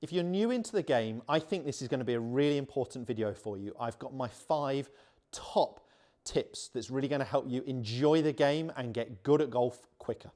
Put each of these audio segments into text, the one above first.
If you're new into the game, I think this is going to be a really important video for you. I've got my 5 top tips that's really going to help you enjoy the game and get good at golf quicker.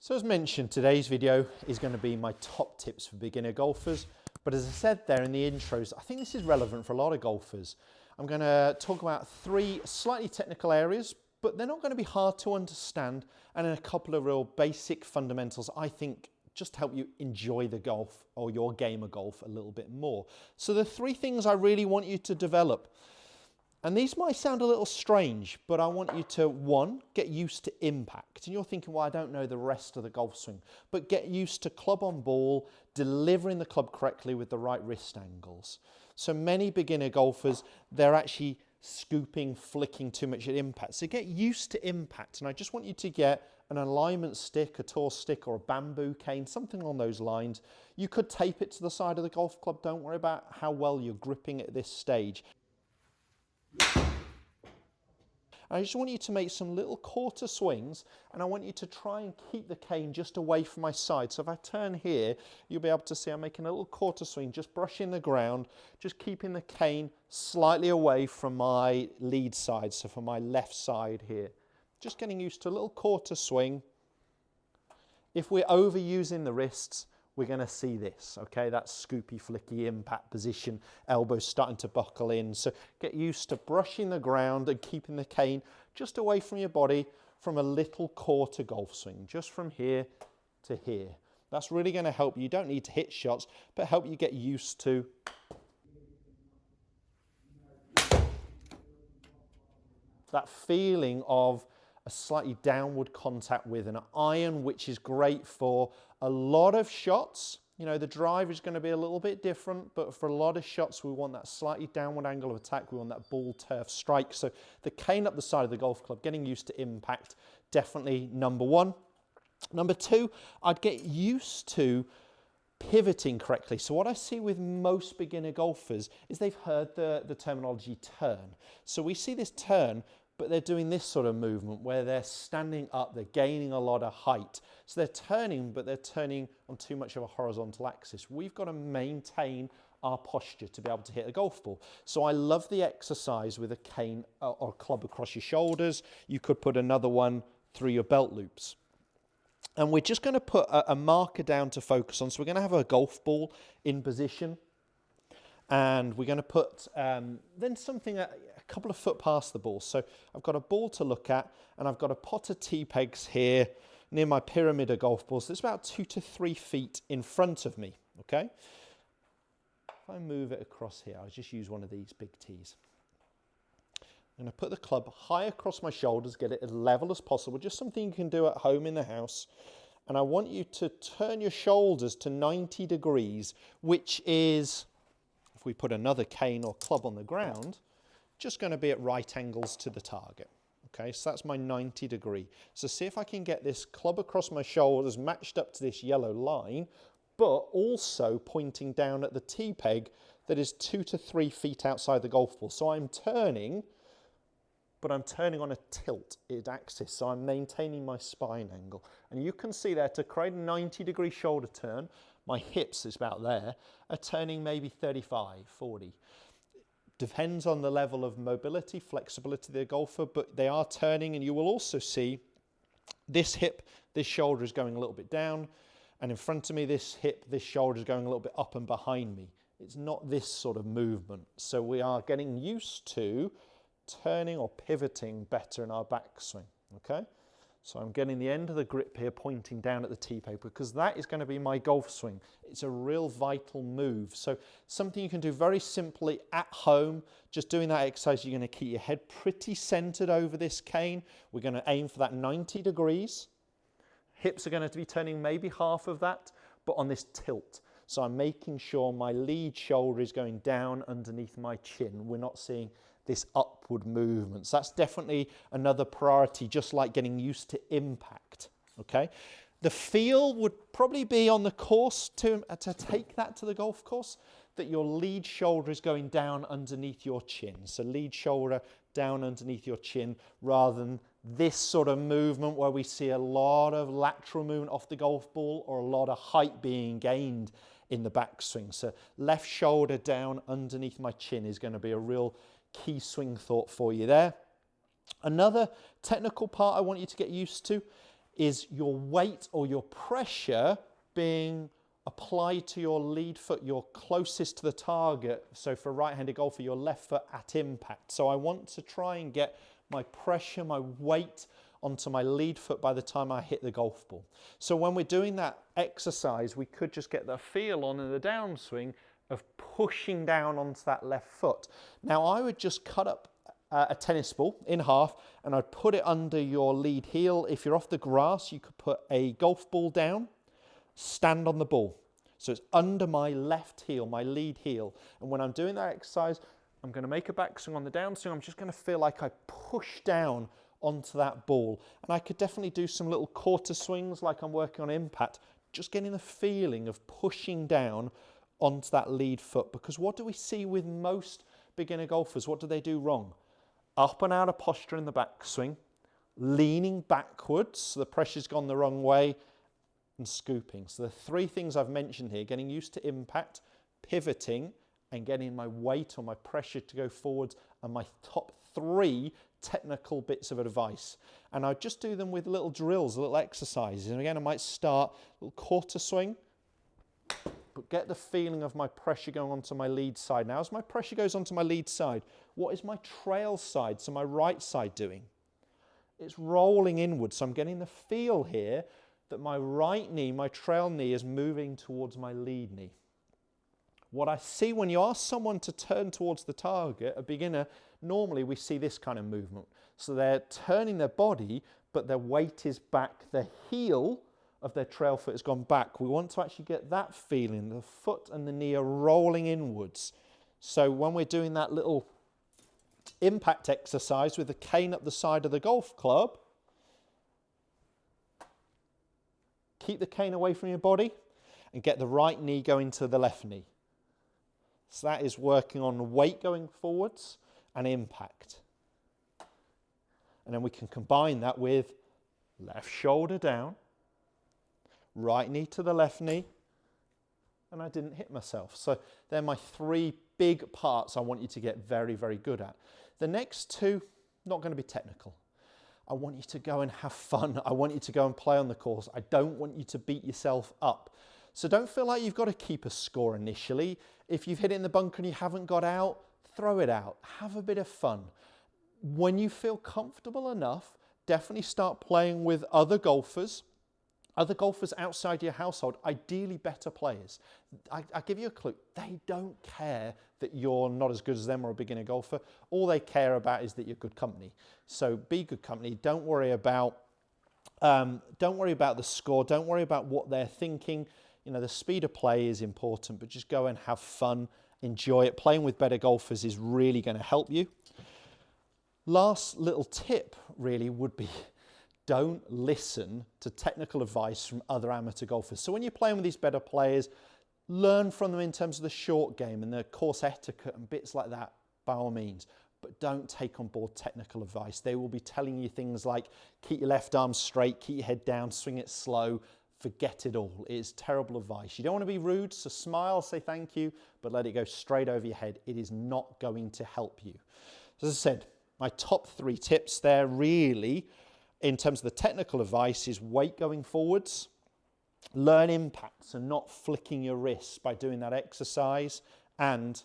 So as mentioned, today's video is going to be my top tips for beginner golfers. But as I said there in the intros, I think this is relevant for a lot of golfers. I'm going to talk about 3 slightly technical areas, but they're not going to be hard to understand, and then a couple of real basic fundamentals I think just help you enjoy the golf or your game of golf a little bit more. So the 3 things I really want you to develop. And these might sound a little strange, but I want you to, 1, get used to impact. And you're thinking, well, I don't know the rest of the golf swing. But get used to club on ball, delivering the club correctly with the right wrist angles. So many beginner golfers, they're actually scooping, flicking too much at impact. So get used to impact. And I just want you to get an alignment stick, a tour stick, or a bamboo cane, something along those lines. You could tape it to the side of the golf club. Don't worry about how well you're gripping at this stage. I just want you to make some little quarter swings, and I want you to try and keep the cane just away from my side. So if I turn here, you'll be able to see I'm making a little quarter swing, just brushing the ground, just keeping the cane slightly away from my lead side, so from my left side here. Just getting used to a little quarter swing. If we're overusing the wrists, we're going to see this, okay? That scoopy, flicky impact position, elbows starting to buckle in. So get used to brushing the ground and keeping the cane just away from your body from a little quarter golf swing, just from here to here. That's really going to help you. You don't need to hit shots, but help you get used to that feeling of a slightly downward contact with an iron, which is great for a lot of shots. You know, the drive is going to be a little bit different, but for a lot of shots, we want that slightly downward angle of attack. We want that ball turf strike. So the cane up the side of the golf club, getting used to impact, definitely number 1. Number 2, I'd get used to pivoting correctly. So what I see with most beginner golfers is they've heard the terminology turn. So we see this turn, but they're doing this sort of movement where they're standing up, they're gaining a lot of height. So they're turning, but they're turning on too much of a horizontal axis. We've got to maintain our posture to be able to hit a golf ball. So I love the exercise with a cane or a club across your shoulders. You could put another one through your belt loops. And we're just going to put a marker down to focus on. So we're going to have a golf ball in position. And we're going to put then something a couple of foot past the ball. So I've got a ball to look at, and I've got a pot of tee pegs here near my pyramid of golf balls. That's about 2 to 3 feet in front of me, okay? If I move it across here, I'll just use one of these big tees. I'm going to put the club high across my shoulders, get it as level as possible, just something you can do at home in the house. And I want you to turn your shoulders to 90 degrees, which is, if we put another cane or club on the ground, just going to be at right angles to the target. Okay, so that's my 90 degree. So see if I can get this club across my shoulders matched up to this yellow line, but also pointing down at the tee peg that is 2 to 3 feet outside the golf ball. So I'm turning, but I'm turning on a tilt axis, so I'm maintaining my spine angle. And you can see there, to create a 90 degree shoulder turn, my hips is about there, are turning maybe 35, 40. Depends on the level of mobility, flexibility of the golfer, but they are turning, and you will also see this hip, this shoulder is going a little bit down, and in front of me, this hip, this shoulder is going a little bit up and behind me. It's not this sort of movement. So we are getting used to turning or pivoting better in our backswing, okay? So I'm getting the end of the grip here pointing down at the tee peg, because that is going to be my golf swing. It's a real vital move. So something you can do very simply at home, just doing that exercise, you're going to keep your head pretty centered over this cane. We're going to aim for that 90 degrees. Hips are going to be turning maybe half of that, but on this tilt. So I'm making sure my lead shoulder is going down underneath my chin. We're not seeing this upward movement. So that's definitely another priority, just like getting used to impact, okay? The feel would probably be on the course to take that to the golf course, that your lead shoulder is going down underneath your chin. So lead shoulder down underneath your chin, rather than this sort of movement where we see a lot of lateral movement off the golf ball or a lot of height being gained in the backswing. So left shoulder down underneath my chin is going to be a real key swing thought for you there. Another technical part I want you to get used to is your weight or your pressure being applied to your lead foot. You're closest to the target. So for a right-handed golfer, your left foot at impact. So I want to try and get my pressure, my weight onto my lead foot by the time I hit the golf ball. So when we're doing that exercise, we could just get the feel on in the downswing of pushing down onto that left foot. Now I would just cut up a tennis ball in half and I'd put it under your lead heel. If you're off the grass, you could put a golf ball down, stand on the ball. So it's under my left heel, my lead heel. And when I'm doing that exercise, I'm going to make a backswing. On the downswing, I'm just going to feel like I push down onto that ball. And I could definitely do some little quarter swings like I'm working on impact, just getting the feeling of pushing down onto that lead foot. Because what do we see with most beginner golfers? What do they do wrong? Up and out of posture in the backswing, leaning backwards, so the pressure's gone the wrong way, and scooping. So the three things I've mentioned here: getting used to impact, pivoting, and getting my weight or my pressure to go forwards, are my top three technical bits of advice. And I just do them with little drills, little exercises. And again, I might start a little quarter swing, but get the feeling of my pressure going onto my lead side. Now, as my pressure goes onto my lead side, what is my trail side, so my right side, doing? It's rolling inward. So I'm getting the feel here that my right knee, my trail knee, is moving towards my lead knee. What I see when you ask someone to turn towards the target, a beginner, normally we see this kind of movement. So they're turning their body, but their weight is back. The heel of their trail foot has gone back. We want to actually get that feeling. The foot and the knee are rolling inwards. So when we're doing that little impact exercise with the cane up the side of the golf club, keep the cane away from your body and get the right knee going to the left knee. So that is working on weight going forwards and impact. And then we can combine that with left shoulder down, right knee to the left knee, and I didn't hit myself. So they're my three big parts I want you to get very, very good at. The next two, not going to be technical. I want you to go and have fun. I want you to go and play on the course. I don't want you to beat yourself up. So don't feel like you've got to keep a score initially. If you've hit it in the bunker and you haven't got out, throw it out. Have a bit of fun. When you feel comfortable enough, definitely start playing with other golfers outside your household, ideally better players. I give you a clue. They don't care that you're not as good as them or a beginner golfer. All they care about is that you're good company. So be good company. Don't worry about the score. Don't worry about what they're thinking. You know, the speed of play is important, but just go and have fun, enjoy it. Playing with better golfers is really going to help you. Last little tip really would be, don't listen to technical advice from other amateur golfers. So when you're playing with these better players, learn from them in terms of the short game and the course etiquette and bits like that, by all means. But don't take on board technical advice. They will be telling you things like, keep your left arm straight, keep your head down, swing it slow. Forget it all. It is terrible advice. You don't want to be rude, so smile, say thank you, but let it go straight over your head. It is not going to help you. As I said, my top three tips there really, in terms of the technical advice, is weight going forwards, learn impacts and not flicking your wrists by doing that exercise, and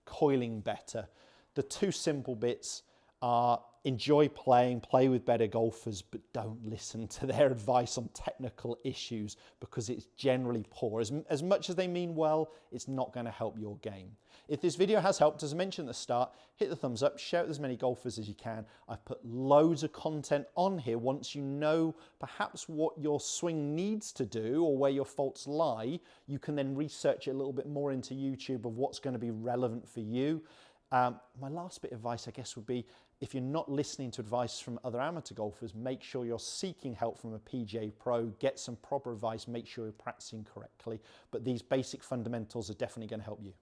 coiling better. The two simple bits are enjoy playing, play with better golfers, but don't listen to their advice on technical issues because it's generally poor. As much as they mean well, it's not going to help your game. If this video has helped, as I mentioned at the start, hit the thumbs up, share it with as many golfers as you can. I've put loads of content on here. Once you know perhaps what your swing needs to do or where your faults lie, you can then research it a little bit more into YouTube of what's going to be relevant for you. My last bit of advice, I guess, would be, if you're not listening to advice from other amateur golfers, make sure you're seeking help from a PGA pro, get some proper advice, make sure you're practicing correctly. But these basic fundamentals are definitely going to help you.